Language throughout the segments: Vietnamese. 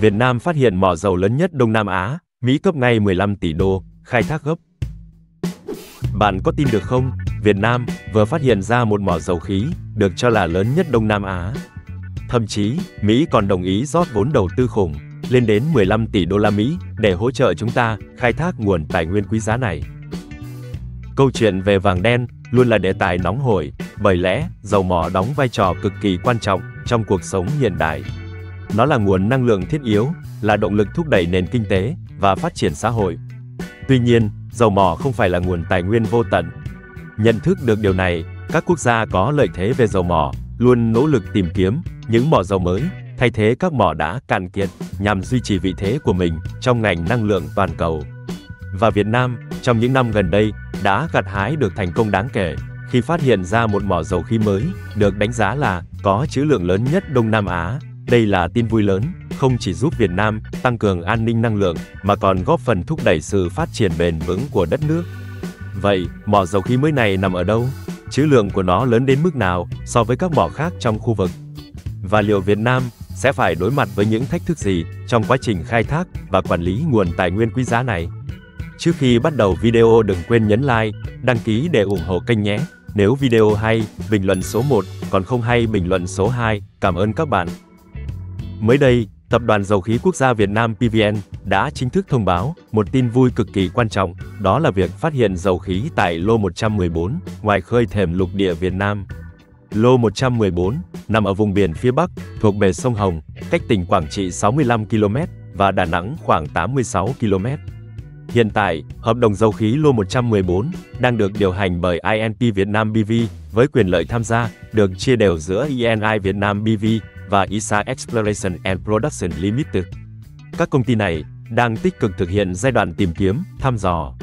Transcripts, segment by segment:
Việt Nam phát hiện mỏ dầu lớn nhất Đông Nam Á, Mỹ cấp ngay 15 tỷ đô, khai thác gấp. Bạn có tin được không? Việt Nam vừa phát hiện ra một mỏ dầu khí, được cho là lớn nhất Đông Nam Á. Thậm chí, Mỹ còn đồng ý rót vốn đầu tư khủng, lên đến 15 tỷ đô la Mỹ, để hỗ trợ chúng ta khai thác nguồn tài nguyên quý giá này. Câu chuyện về vàng đen luôn là đề tài nóng hổi, bởi lẽ dầu mỏ đóng vai trò cực kỳ quan trọng trong cuộc sống hiện đại. Nó là nguồn năng lượng thiết yếu, là động lực thúc đẩy nền kinh tế và phát triển xã hội. Tuy nhiên, dầu mỏ không phải là nguồn tài nguyên vô tận. Nhận thức được điều này, các quốc gia có lợi thế về dầu mỏ luôn nỗ lực tìm kiếm những mỏ dầu mới, thay thế các mỏ đã cạn kiệt nhằm duy trì vị thế của mình trong ngành năng lượng toàn cầu. Và Việt Nam, trong những năm gần đây, đã gặt hái được thành công đáng kể khi phát hiện ra một mỏ dầu khí mới, được đánh giá là có trữ lượng lớn nhất Đông Nam Á. Đây là tin vui lớn, không chỉ giúp Việt Nam tăng cường an ninh năng lượng, mà còn góp phần thúc đẩy sự phát triển bền vững của đất nước. Vậy, mỏ dầu khí mới này nằm ở đâu? Trữ lượng của nó lớn đến mức nào so với các mỏ khác trong khu vực? Và liệu Việt Nam sẽ phải đối mặt với những thách thức gì trong quá trình khai thác và quản lý nguồn tài nguyên quý giá này? Trước khi bắt đầu video, đừng quên nhấn like, đăng ký để ủng hộ kênh nhé. Nếu video hay, bình luận số 1, còn không hay bình luận số 2. Cảm ơn các bạn. Mới đây, Tập đoàn Dầu khí Quốc gia Việt Nam PVN đã chính thức thông báo một tin vui cực kỳ quan trọng, đó là việc phát hiện dầu khí tại lô 114, ngoài khơi thềm lục địa Việt Nam. Lô 114 nằm ở vùng biển phía Bắc, thuộc bề sông Hồng, cách tỉnh Quảng Trị 65 km và Đà Nẵng khoảng 86 km. Hiện tại, hợp đồng dầu khí lô 114 đang được điều hành bởi INP Việt Nam BV, với quyền lợi tham gia được chia đều giữa ENI Việt Nam BV và ISA Exploration and Production Limited. Các công ty này đang tích cực thực hiện giai đoạn tìm kiếm, thăm dò.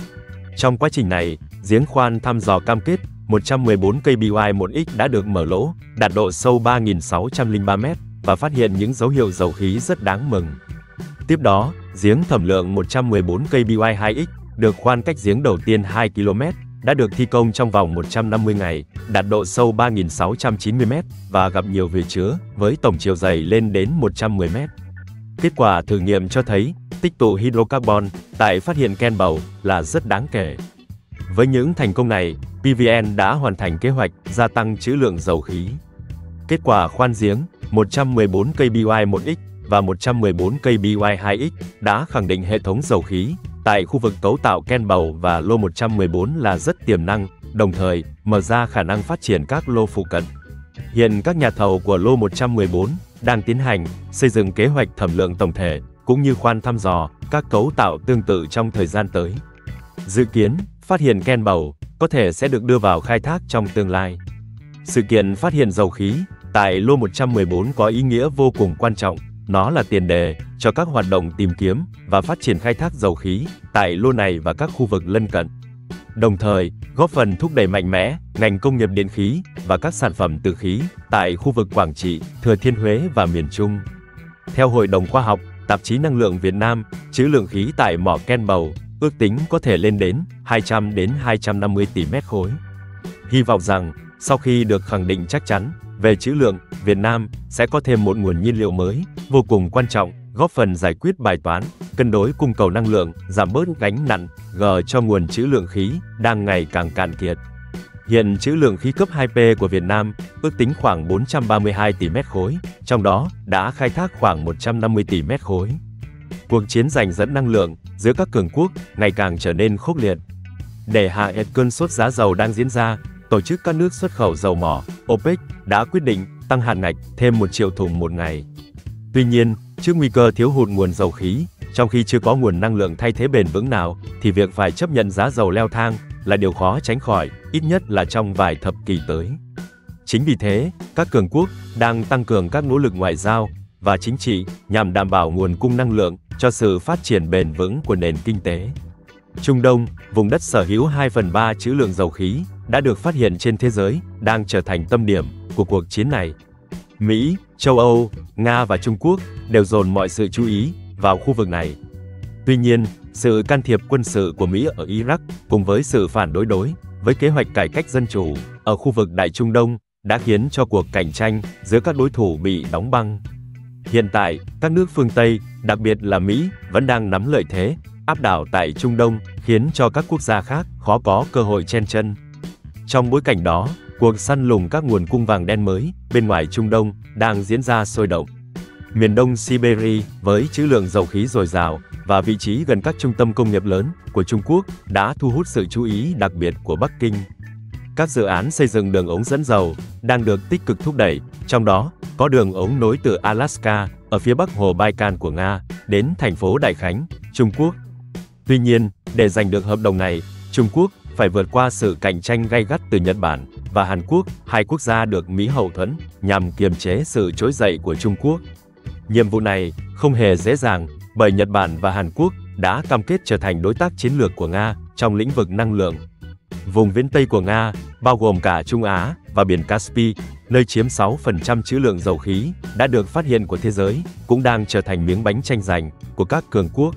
Trong quá trình này, giếng khoan thăm dò cam kết 114 cây BY1X đã được mở lỗ, đạt độ sâu 3.603 m và phát hiện những dấu hiệu dầu khí rất đáng mừng. Tiếp đó, giếng thẩm lượng 114 cây BY2X được khoan cách giếng đầu tiên 2 km, đã được thi công trong vòng 150 ngày, đạt độ sâu 3.690 m và gặp nhiều vệt chứa, với tổng chiều dày lên đến 110 m. Kết quả thử nghiệm cho thấy, tích tụ hydrocarbon tại phát hiện Campbell là rất đáng kể. Với những thành công này, PVN đã hoàn thành kế hoạch gia tăng trữ lượng dầu khí. Kết quả khoan giếng 114 cây BY1X và 114 cây BY2X đã khẳng định hệ thống dầu khí tại khu vực cấu tạo Campbell và lô 114 là rất tiềm năng, đồng thời mở ra khả năng phát triển các lô phụ cận. Hiện các nhà thầu của lô 114 đang tiến hành xây dựng kế hoạch thẩm lượng tổng thể, cũng như khoan thăm dò các cấu tạo tương tự trong thời gian tới. Dự kiến, phát hiện Campbell có thể sẽ được đưa vào khai thác trong tương lai. Sự kiện phát hiện dầu khí tại lô 114 có ý nghĩa vô cùng quan trọng. Nó là tiền đề cho các hoạt động tìm kiếm và phát triển khai thác dầu khí tại lô này và các khu vực lân cận. Đồng thời, góp phần thúc đẩy mạnh mẽ ngành công nghiệp điện khí và các sản phẩm từ khí tại khu vực Quảng Trị, Thừa Thiên Huế và miền Trung. Theo Hội đồng Khoa học, Tạp chí Năng lượng Việt Nam, trữ lượng khí tại mỏ Campbell ước tính có thể lên đến 200 đến 250 tỷ mét khối. Hy vọng rằng, sau khi được khẳng định chắc chắn về trữ lượng, Việt Nam sẽ có thêm một nguồn nhiên liệu mới, vô cùng quan trọng, góp phần giải quyết bài toán cân đối cung cầu năng lượng, giảm bớt gánh nặng cho nguồn trữ lượng khí đang ngày càng cạn kiệt. Hiện trữ lượng khí cấp 2P của Việt Nam ước tính khoảng 432 tỷ mét khối, trong đó đã khai thác khoảng 150 tỷ mét khối. Cuộc chiến giành dẫn năng lượng giữa các cường quốc ngày càng trở nên khốc liệt. Để hạ nhiệt cơn sốt giá dầu đang diễn ra, Tổ chức các nước xuất khẩu dầu mỏ, OPEC, đã quyết định tăng hạn ngạch thêm 1 triệu thùng một ngày. Tuy nhiên, trước nguy cơ thiếu hụt nguồn dầu khí, trong khi chưa có nguồn năng lượng thay thế bền vững nào, thì việc phải chấp nhận giá dầu leo thang là điều khó tránh khỏi, ít nhất là trong vài thập kỷ tới. Chính vì thế, các cường quốc đang tăng cường các nỗ lực ngoại giao và chính trị nhằm đảm bảo nguồn cung năng lượng cho sự phát triển bền vững của nền kinh tế. Trung Đông, vùng đất sở hữu 2/3 trữ lượng dầu khí, đã được phát hiện trên thế giới, đang trở thành tâm điểm của cuộc chiến này. Mỹ, châu Âu, Nga và Trung Quốc đều dồn mọi sự chú ý vào khu vực này. Tuy nhiên, sự can thiệp quân sự của Mỹ ở Iraq cùng với sự phản đối với kế hoạch cải cách dân chủ ở khu vực Đại Trung Đông đã khiến cho cuộc cạnh tranh giữa các đối thủ bị đóng băng. Hiện tại, các nước phương Tây, đặc biệt là Mỹ, vẫn đang nắm lợi thế, áp đảo tại Trung Đông, khiến cho các quốc gia khác khó có cơ hội chen chân. Trong bối cảnh đó, cuộc săn lùng các nguồn cung vàng đen mới bên ngoài Trung Đông đang diễn ra sôi động. Miền đông Siberia với trữ lượng dầu khí dồi dào và vị trí gần các trung tâm công nghiệp lớn của Trung Quốc đã thu hút sự chú ý đặc biệt của Bắc Kinh. Các dự án xây dựng đường ống dẫn dầu đang được tích cực thúc đẩy, trong đó có đường ống nối từ Alaska ở phía bắc hồ Baikal của Nga đến thành phố Đại Khánh, Trung Quốc. Tuy nhiên, để giành được hợp đồng này, Trung Quốc phải vượt qua sự cạnh tranh gay gắt từ Nhật Bản và Hàn Quốc, hai quốc gia được Mỹ hậu thuẫn nhằm kiềm chế sự trỗi dậy của Trung Quốc. Nhiệm vụ này không hề dễ dàng, bởi Nhật Bản và Hàn Quốc đã cam kết trở thành đối tác chiến lược của Nga trong lĩnh vực năng lượng. Vùng viễn Tây của Nga, bao gồm cả Trung Á và biển Caspi, nơi chiếm 6% trữ lượng dầu khí đã được phát hiện của thế giới, cũng đang trở thành miếng bánh tranh giành của các cường quốc.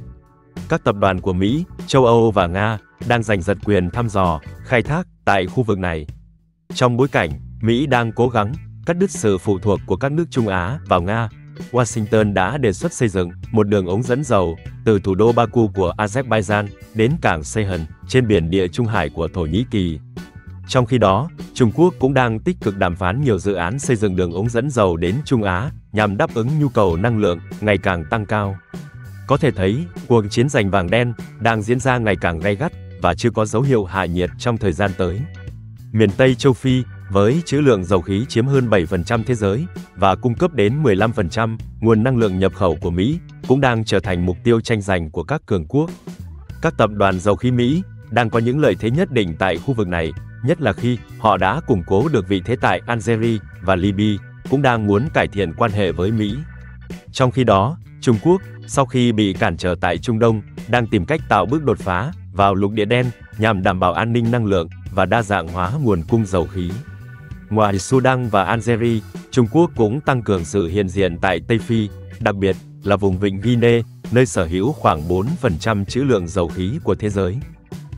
Các tập đoàn của Mỹ, châu Âu và Nga đang giành giật quyền thăm dò, khai thác tại khu vực này. Trong bối cảnh, Mỹ đang cố gắng cắt đứt sự phụ thuộc của các nước Trung Á vào Nga, Washington đã đề xuất xây dựng một đường ống dẫn dầu từ thủ đô Baku của Azerbaijan đến cảng Ceyhan trên biển Địa Trung Hải của Thổ Nhĩ Kỳ. Trong khi đó, Trung Quốc cũng đang tích cực đàm phán nhiều dự án xây dựng đường ống dẫn dầu đến Trung Á nhằm đáp ứng nhu cầu năng lượng ngày càng tăng cao. Có thể thấy, cuộc chiến giành vàng đen đang diễn ra ngày càng gay gắt và chưa có dấu hiệu hạ nhiệt trong thời gian tới. Miền Tây châu Phi, với trữ lượng dầu khí chiếm hơn 7% thế giới và cung cấp đến 15% nguồn năng lượng nhập khẩu của Mỹ, cũng đang trở thành mục tiêu tranh giành của các cường quốc. Các tập đoàn dầu khí Mỹ đang có những lợi thế nhất định tại khu vực này, nhất là khi họ đã củng cố được vị thế tại Algeria và Libya, cũng đang muốn cải thiện quan hệ với Mỹ. Trong khi đó, Trung Quốc, sau khi bị cản trở tại Trung Đông, đang tìm cách tạo bước đột phá vào lục địa đen nhằm đảm bảo an ninh năng lượng và đa dạng hóa nguồn cung dầu khí. Ngoài Sudan và Algeria, Trung Quốc cũng tăng cường sự hiện diện tại Tây Phi, đặc biệt là vùng vịnh Guinea, nơi sở hữu khoảng 4% trữ lượng dầu khí của thế giới.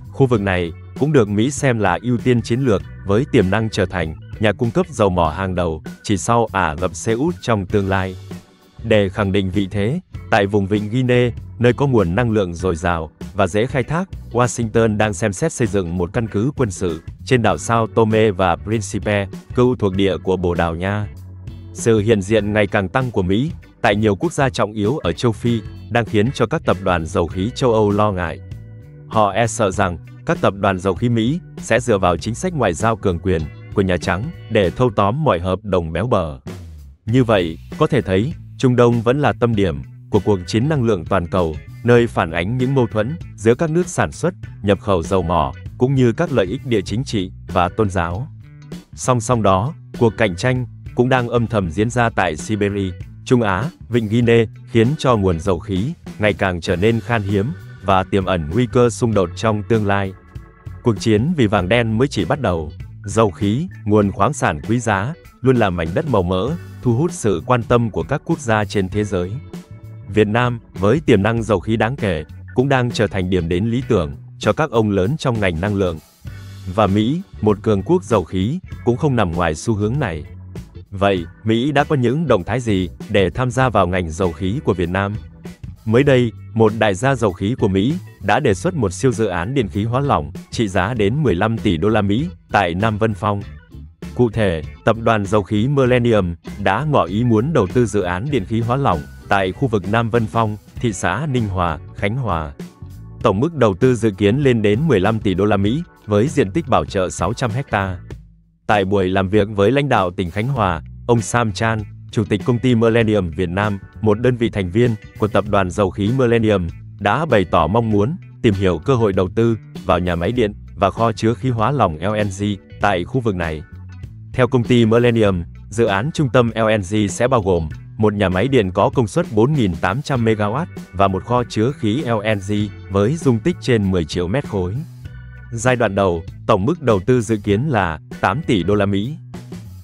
Khu vực này cũng được Mỹ xem là ưu tiên chiến lược với tiềm năng trở thành nhà cung cấp dầu mỏ hàng đầu chỉ sau Ả Rập Xê Út trong tương lai. Để khẳng định vị thế, tại vùng vịnh Guinea, nơi có nguồn năng lượng dồi dào và dễ khai thác, Washington đang xem xét xây dựng một căn cứ quân sự trên đảo Sao Tome và Principe, cựu thuộc địa của Bồ Đào Nha. Sự hiện diện ngày càng tăng của Mỹ tại nhiều quốc gia trọng yếu ở châu Phi đang khiến cho các tập đoàn dầu khí châu Âu lo ngại. Họ e sợ rằng các tập đoàn dầu khí Mỹ sẽ dựa vào chính sách ngoại giao cường quyền của Nhà Trắng để thâu tóm mọi hợp đồng béo bở. Như vậy, có thể thấy, Trung Đông vẫn là tâm điểm của cuộc chiến năng lượng toàn cầu, nơi phản ánh những mâu thuẫn giữa các nước sản xuất, nhập khẩu dầu mỏ, cũng như các lợi ích địa chính trị và tôn giáo. Song song đó, cuộc cạnh tranh cũng đang âm thầm diễn ra tại Siberia, Trung Á, Vịnh Guinea, khiến cho nguồn dầu khí ngày càng trở nên khan hiếm và tiềm ẩn nguy cơ xung đột trong tương lai. Cuộc chiến vì vàng đen mới chỉ bắt đầu. Dầu khí, nguồn khoáng sản quý giá, luôn là mảnh đất màu mỡ, thu hút sự quan tâm của các quốc gia trên thế giới. Việt Nam, với tiềm năng dầu khí đáng kể, cũng đang trở thành điểm đến lý tưởng cho các ông lớn trong ngành năng lượng. Và Mỹ, một cường quốc dầu khí, cũng không nằm ngoài xu hướng này. Vậy, Mỹ đã có những động thái gì để tham gia vào ngành dầu khí của Việt Nam? Mới đây, một đại gia dầu khí của Mỹ đã đề xuất một siêu dự án điện khí hóa lỏng trị giá đến 15 tỷ đô la Mỹ tại Nam Vân Phong. Cụ thể, tập đoàn dầu khí Millennium đã ngỏ ý muốn đầu tư dự án điện khí hóa lỏng tại khu vực Nam Vân Phong, thị xã Ninh Hòa, Khánh Hòa. Tổng mức đầu tư dự kiến lên đến 15 tỷ đô la Mỹ với diện tích bảo trợ 600 ha. Tại buổi làm việc với lãnh đạo tỉnh Khánh Hòa, ông Sam Chan, Chủ tịch công ty Millennium Việt Nam, một đơn vị thành viên của tập đoàn dầu khí Millennium, đã bày tỏ mong muốn tìm hiểu cơ hội đầu tư vào nhà máy điện và kho chứa khí hóa lỏng LNG tại khu vực này. Theo công ty Millennium, dự án trung tâm LNG sẽ bao gồm một nhà máy điện có công suất 4.800 MW và một kho chứa khí LNG với dung tích trên 10 triệu mét khối. Giai đoạn đầu, tổng mức đầu tư dự kiến là 8 tỷ đô la Mỹ.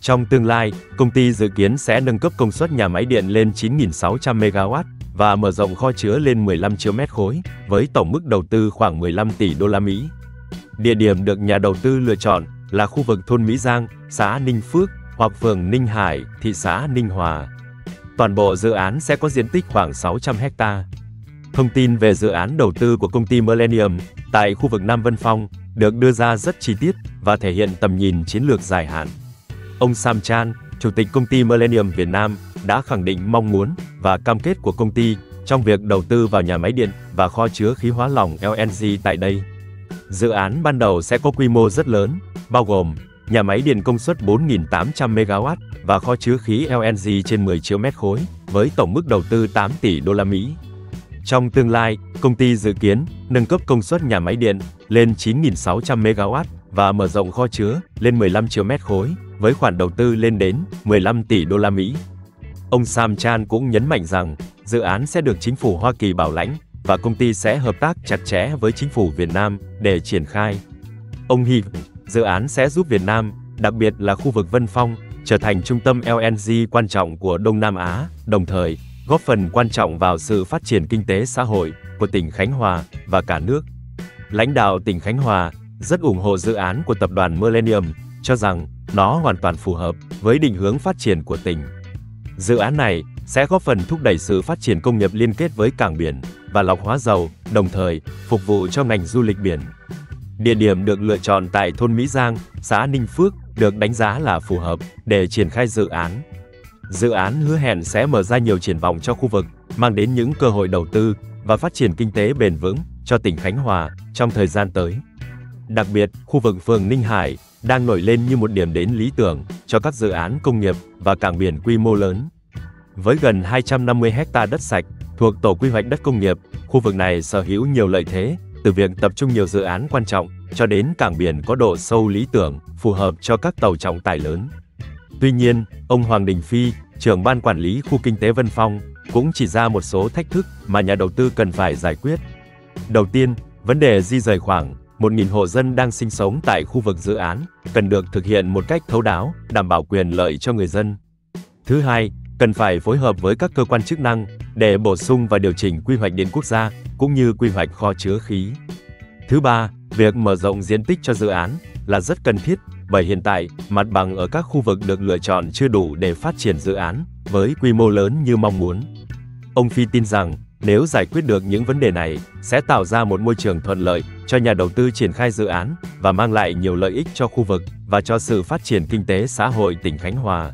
Trong tương lai, công ty dự kiến sẽ nâng cấp công suất nhà máy điện lên 9.600 MW và mở rộng kho chứa lên 15 triệu mét khối, với tổng mức đầu tư khoảng 15 tỷ đô la Mỹ. Địa điểm được nhà đầu tư lựa chọn là khu vực thôn Mỹ Giang, xã Ninh Phước hoặc phường Ninh Hải, thị xã Ninh Hòa. Toàn bộ dự án sẽ có diện tích khoảng 600 ha. Thông tin về dự án đầu tư của công ty Millennium tại khu vực Nam Vân Phong được đưa ra rất chi tiết và thể hiện tầm nhìn chiến lược dài hạn. Ông Sam Chan, Chủ tịch công ty Millennium Việt Nam, đã khẳng định mong muốn và cam kết của công ty trong việc đầu tư vào nhà máy điện và kho chứa khí hóa lỏng LNG tại đây. Dự án ban đầu sẽ có quy mô rất lớn, bao gồm nhà máy điện công suất 4.800 MW và kho chứa khí LNG trên 10 triệu mét khối, với tổng mức đầu tư 8 tỷ đô la Mỹ. Trong tương lai, công ty dự kiến nâng cấp công suất nhà máy điện lên 9.600 MW và mở rộng kho chứa lên 15 triệu mét khối, với khoản đầu tư lên đến 15 tỷ đô la Mỹ. Ông Sam Chan cũng nhấn mạnh rằng, dự án sẽ được chính phủ Hoa Kỳ bảo lãnh và công ty sẽ hợp tác chặt chẽ với chính phủ Việt Nam để triển khai. Ông hy vọng dự án sẽ giúp Việt Nam, đặc biệt là khu vực Vân Phong, trở thành trung tâm LNG quan trọng của Đông Nam Á, đồng thời góp phần quan trọng vào sự phát triển kinh tế xã hội của tỉnh Khánh Hòa và cả nước. Lãnh đạo tỉnh Khánh Hòa rất ủng hộ dự án của tập đoàn Millennium, cho rằng nó hoàn toàn phù hợp với định hướng phát triển của tỉnh. Dự án này sẽ góp phần thúc đẩy sự phát triển công nghiệp liên kết với cảng biển và lọc hóa dầu, đồng thời phục vụ cho ngành du lịch biển. Địa điểm được lựa chọn tại thôn Mỹ Giang, xã Ninh Phước, được đánh giá là phù hợp để triển khai dự án. Dự án hứa hẹn sẽ mở ra nhiều triển vọng cho khu vực, mang đến những cơ hội đầu tư và phát triển kinh tế bền vững cho tỉnh Khánh Hòa trong thời gian tới. Đặc biệt, khu vực phường Ninh Hải đang nổi lên như một điểm đến lý tưởng cho các dự án công nghiệp và cảng biển quy mô lớn. Với gần 250 ha đất sạch thuộc tổ quy hoạch đất công nghiệp, khu vực này sở hữu nhiều lợi thế, từ việc tập trung nhiều dự án quan trọng cho đến cảng biển có độ sâu lý tưởng, phù hợp cho các tàu trọng tải lớn. Tuy nhiên, ông Hoàng Đình Phi, trưởng ban quản lý khu kinh tế Vân Phong, cũng chỉ ra một số thách thức mà nhà đầu tư cần phải giải quyết. Đầu tiên, vấn đề di rời khoảng 1.000 hộ dân đang sinh sống tại khu vực dự án cần được thực hiện một cách thấu đáo, đảm bảo quyền lợi cho người dân. Thứ hai, cần phải phối hợp với các cơ quan chức năng để bổ sung và điều chỉnh quy hoạch điện quốc gia cũng như quy hoạch kho chứa khí. Thứ ba, việc mở rộng diện tích cho dự án là rất cần thiết, bởi hiện tại, mặt bằng ở các khu vực được lựa chọn chưa đủ để phát triển dự án với quy mô lớn như mong muốn. Ông Phi tin rằng, nếu giải quyết được những vấn đề này, sẽ tạo ra một môi trường thuận lợi cho nhà đầu tư triển khai dự án và mang lại nhiều lợi ích cho khu vực và cho sự phát triển kinh tế xã hội tỉnh Khánh Hòa.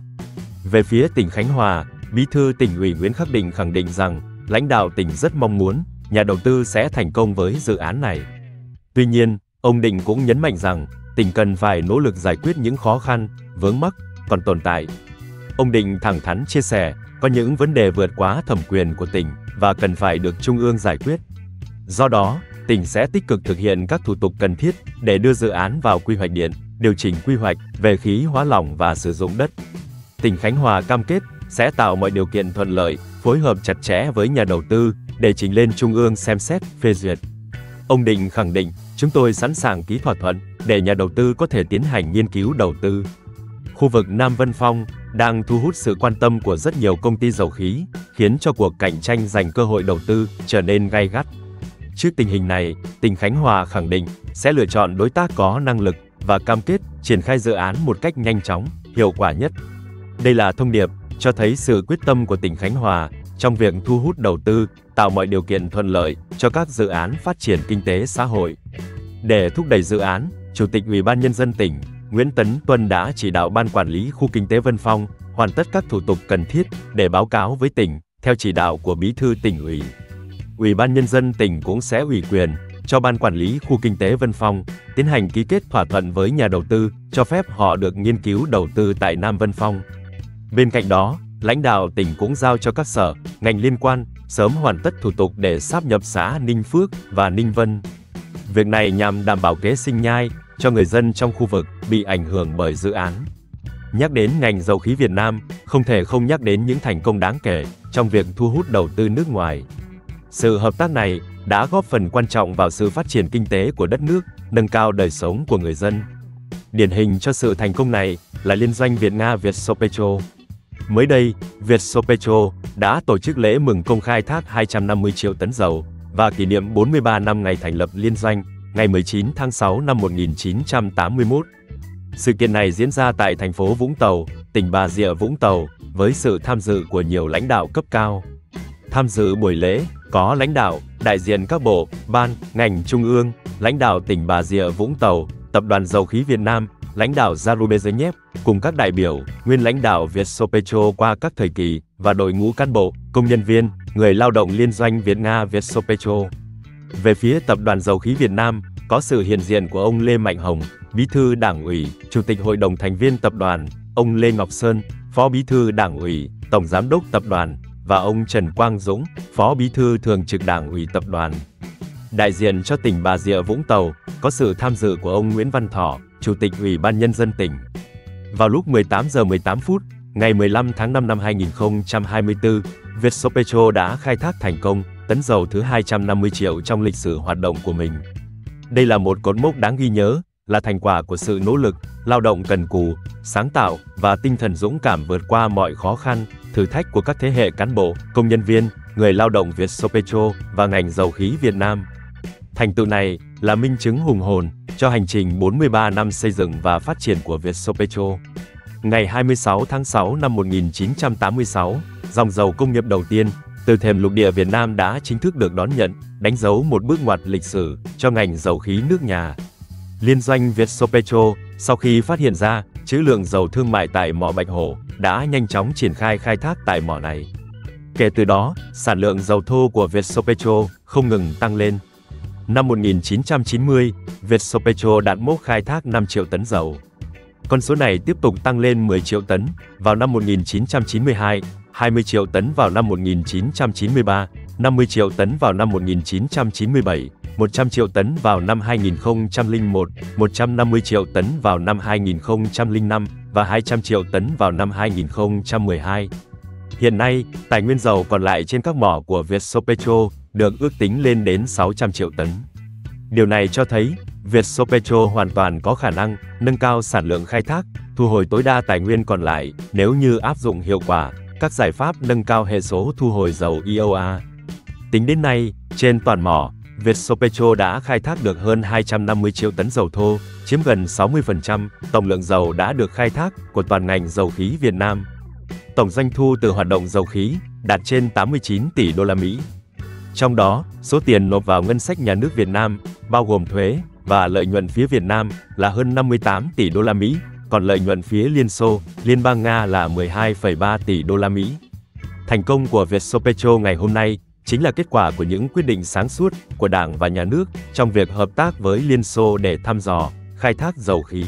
Về phía tỉnh Khánh Hòa, Bí thư Tỉnh ủy Nguyễn Khắc Định khẳng định rằng, lãnh đạo tỉnh rất mong muốn nhà đầu tư sẽ thành công với dự án này. Tuy nhiên, ông Định cũng nhấn mạnh rằng, tỉnh cần phải nỗ lực giải quyết những khó khăn, vướng mắc còn tồn tại. Ông Định thẳng thắn chia sẻ, có những vấn đề vượt quá thẩm quyền của tỉnh và cần phải được Trung ương giải quyết. Do đó, tỉnh sẽ tích cực thực hiện các thủ tục cần thiết để đưa dự án vào quy hoạch điện, điều chỉnh quy hoạch về khí hóa lỏng và sử dụng đất. Tỉnh Khánh Hòa cam kết sẽ tạo mọi điều kiện thuận lợi, phối hợp chặt chẽ với nhà đầu tư để trình lên Trung ương xem xét, phê duyệt. Ông Định khẳng định, chúng tôi sẵn sàng ký thỏa thuận để nhà đầu tư có thể tiến hành nghiên cứu đầu tư. Khu vực Nam Vân Phong đang thu hút sự quan tâm của rất nhiều công ty dầu khí, khiến cho cuộc cạnh tranh giành cơ hội đầu tư trở nên gay gắt. Trước tình hình này, tỉnh Khánh Hòa khẳng định sẽ lựa chọn đối tác có năng lực và cam kết triển khai dự án một cách nhanh chóng, hiệu quả nhất. Đây là thông điệp cho thấy sự quyết tâm của tỉnh Khánh Hòa trong việc thu hút đầu tư, tạo mọi điều kiện thuận lợi cho các dự án phát triển kinh tế xã hội. Để thúc đẩy dự án, Chủ tịch Ủy ban Nhân dân tỉnh Nguyễn Tấn Tuân đã chỉ đạo Ban Quản lý Khu Kinh tế Vân Phong hoàn tất các thủ tục cần thiết để báo cáo với tỉnh, theo chỉ đạo của Bí thư Tỉnh ủy. Ủy ban Nhân dân tỉnh cũng sẽ ủy quyền cho Ban Quản lý Khu Kinh tế Vân Phong tiến hành ký kết thỏa thuận với nhà đầu tư, cho phép họ được nghiên cứu đầu tư tại Nam Vân Phong. Bên cạnh đó, lãnh đạo tỉnh cũng giao cho các sở, ngành liên quan sớm hoàn tất thủ tục để sáp nhập xã Ninh Phước và Ninh Vân. Việc này nhằm đảm bảo kế sinh nhai cho người dân trong khu vực bị ảnh hưởng bởi dự án. Nhắc đến ngành dầu khí Việt Nam, không thể không nhắc đến những thành công đáng kể trong việc thu hút đầu tư nước ngoài. Sự hợp tác này đã góp phần quan trọng vào sự phát triển kinh tế của đất nước, nâng cao đời sống của người dân. Điển hình cho sự thành công này là liên doanh Việt-Nga Vietsopetrol. Mới đây, Vietsopetrol đã tổ chức lễ mừng công khai thác 250 triệu tấn dầu và kỷ niệm 43 năm ngày thành lập liên doanh, ngày 19 tháng 6 năm 1981. Sự kiện này diễn ra tại thành phố Vũng Tàu, tỉnh Bà Rịa Vũng Tàu, với sự tham dự của nhiều lãnh đạo cấp cao. Tham dự buổi lễ, có lãnh đạo, đại diện các bộ, ban, ngành trung ương, lãnh đạo tỉnh Bà Rịa Vũng Tàu, Tập đoàn Dầu khí Việt Nam, lãnh đạo Zarubezenev, cùng các đại biểu, nguyên lãnh đạo Vietsopetrol qua các thời kỳ, và đội ngũ cán bộ, công nhân viên, người lao động liên doanh Việt-Nga Vietsopetrol. Về phía Tập đoàn Dầu khí Việt Nam, có sự hiện diện của ông Lê Mạnh Hồng, Bí thư Đảng ủy, Chủ tịch Hội đồng thành viên tập đoàn, ông Lê Ngọc Sơn, Phó Bí thư Đảng ủy, Tổng Giám đốc tập đoàn, và ông Trần Quang Dũng, Phó Bí thư Thường trực Đảng ủy tập đoàn. Đại diện cho tỉnh Bà Rịa Vũng Tàu, có sự tham dự của ông Nguyễn Văn Thọ, Chủ tịch Ủy ban Nhân dân tỉnh. Vào lúc 18 giờ 18 phút, ngày 15 tháng 5 năm 2024, Vietsopetrol đã khai thác thành công tấn dầu thứ 250 triệu trong lịch sử hoạt động của mình. Đây là một cột mốc đáng ghi nhớ, là thành quả của sự nỗ lực, lao động cần cù, sáng tạo và tinh thần dũng cảm vượt qua mọi khó khăn, thử thách của các thế hệ cán bộ, công nhân viên, người lao động Vietsopetrol và ngành dầu khí Việt Nam. Thành tựu này là minh chứng hùng hồn cho hành trình 43 năm xây dựng và phát triển của Vietsopetrol. Ngày 26 tháng 6 năm 1986, dòng dầu công nghiệp đầu tiên từ thềm lục địa Việt Nam đã chính thức được đón nhận, đánh dấu một bước ngoặt lịch sử cho ngành dầu khí nước nhà. Liên doanh Vietsopetrol, sau khi phát hiện ra trữ lượng dầu thương mại tại mỏ Bạch Hổ, đã nhanh chóng triển khai khai thác tại mỏ này. Kể từ đó, sản lượng dầu thô của Vietsopetrol không ngừng tăng lên. Năm 1990, Vietsopetrol đạt mốc khai thác 5 triệu tấn dầu. Con số này tiếp tục tăng lên 10 triệu tấn vào năm 1992, 20 triệu tấn vào năm 1993, 50 triệu tấn vào năm 1997, 100 triệu tấn vào năm 2001, 150 triệu tấn vào năm 2005 và 200 triệu tấn vào năm 2012. Hiện nay, tài nguyên dầu còn lại trên các mỏ của Vietsopetrol được ước tính lên đến 600 triệu tấn. Điều này cho thấy, Vietsopetrol hoàn toàn có khả năng nâng cao sản lượng khai thác, thu hồi tối đa tài nguyên còn lại nếu như áp dụng hiệu quả các giải pháp nâng cao hệ số thu hồi dầu EOA. Tính đến nay, trên toàn mỏ, Vietsopetrol đã khai thác được hơn 250 triệu tấn dầu thô, chiếm gần 60% tổng lượng dầu đã được khai thác của toàn ngành dầu khí Việt Nam. Tổng doanh thu từ hoạt động dầu khí đạt trên 89 tỷ đô la Mỹ. Trong đó, số tiền nộp vào ngân sách nhà nước Việt Nam, bao gồm thuế và lợi nhuận phía Việt Nam là hơn 58 tỷ đô la Mỹ, còn lợi nhuận phía Liên Xô, Liên bang Nga là 12,3 tỷ đô la Mỹ. Thành công của Vietsopetrol ngày hôm nay chính là kết quả của những quyết định sáng suốt của Đảng và Nhà nước trong việc hợp tác với Liên Xô để thăm dò, khai thác dầu khí.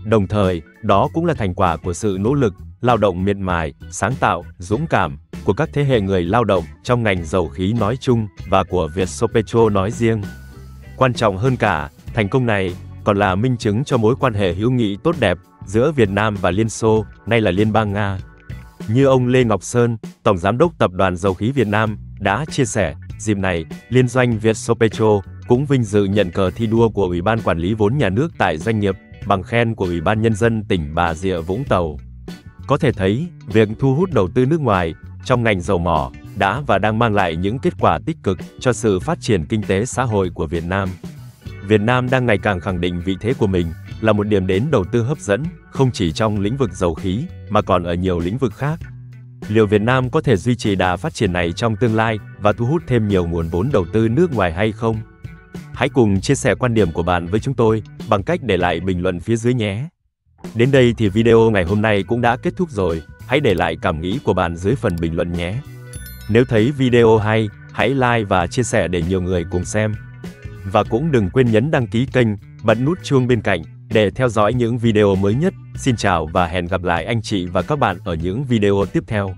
Đồng thời, đó cũng là thành quả của sự nỗ lực, lao động miệt mài, sáng tạo, dũng cảm của các thế hệ người lao động trong ngành dầu khí nói chung và của Vietsopetrol nói riêng. Quan trọng hơn cả, thành công này còn là minh chứng cho mối quan hệ hữu nghị tốt đẹp giữa Việt Nam và Liên Xô, nay là Liên bang Nga. Như ông Lê Ngọc Sơn, Tổng Giám đốc Tập đoàn Dầu khí Việt Nam, đã chia sẻ, dịp này, liên doanh Vietsopetrol cũng vinh dự nhận cờ thi đua của Ủy ban Quản lý vốn nhà nước tại doanh nghiệp, bằng khen của Ủy ban Nhân dân tỉnh Bà Rịa Vũng Tàu. Có thể thấy, việc thu hút đầu tư nước ngoài trong ngành dầu mỏ đã và đang mang lại những kết quả tích cực cho sự phát triển kinh tế xã hội của Việt Nam. Việt Nam đang ngày càng khẳng định vị thế của mình là một điểm đến đầu tư hấp dẫn, không chỉ trong lĩnh vực dầu khí, mà còn ở nhiều lĩnh vực khác. Liệu Việt Nam có thể duy trì đà phát triển này trong tương lai và thu hút thêm nhiều nguồn vốn đầu tư nước ngoài hay không? Hãy cùng chia sẻ quan điểm của bạn với chúng tôi bằng cách để lại bình luận phía dưới nhé. Đến đây thì video ngày hôm nay cũng đã kết thúc rồi, hãy để lại cảm nghĩ của bạn dưới phần bình luận nhé. Nếu thấy video hay, hãy like và chia sẻ để nhiều người cùng xem. Và cũng đừng quên nhấn đăng ký kênh, bật nút chuông bên cạnh để theo dõi những video mới nhất. Xin chào và hẹn gặp lại anh chị và các bạn ở những video tiếp theo.